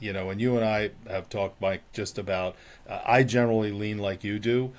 And you and I have talked, Mike, just about, I generally lean like you do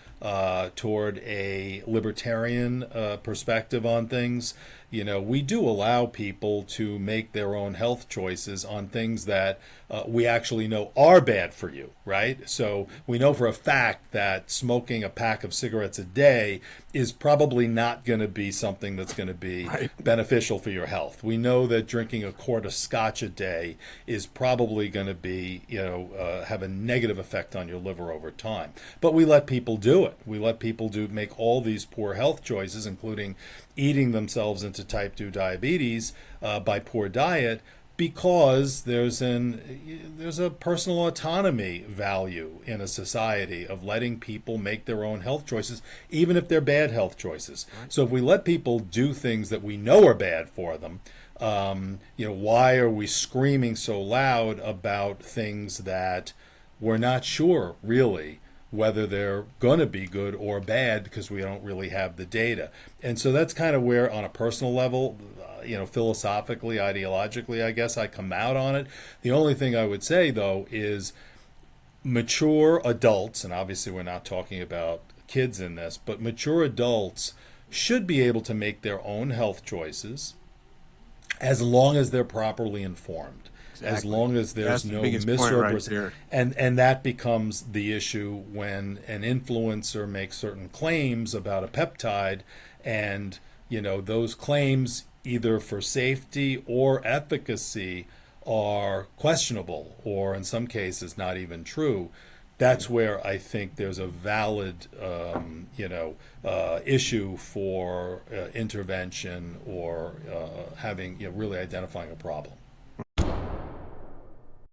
toward a libertarian perspective on things. We do allow people to make their own health choices on things that we actually know are bad for you, right? So we know for a fact that smoking a pack of cigarettes a day is probably not going to be something that's going to be Right. beneficial for your health. We know that drinking a quart of scotch a day is probably going to be, have a negative effect on your liver over time. But we let people do it. We let people make all these poor health choices, including eating themselves into type 2 diabetes by poor diet, because there's a personal autonomy value in a society of letting people make their own health choices, even if they're bad health choices. Right. So if we let people do things that we know are bad for them, why are we screaming so loud about things that we're not sure really whether they're going to be good or bad because we don't really have the data? And so that's kind of where, on a personal level, philosophically, ideologically, I guess I come out on it. The only thing I would say, though, is mature adults, and obviously we're not talking about kids in this, but mature adults should be able to make their own health choices as long as they're properly informed, as Exactly. long as there's That's the no biggest point right misrepresentation. there. And that becomes the issue when an influencer makes certain claims about a peptide, and those claims, either for safety or efficacy, are questionable, or in some cases not even true. That's where I think there's a valid, issue for intervention, or having, really identifying a problem.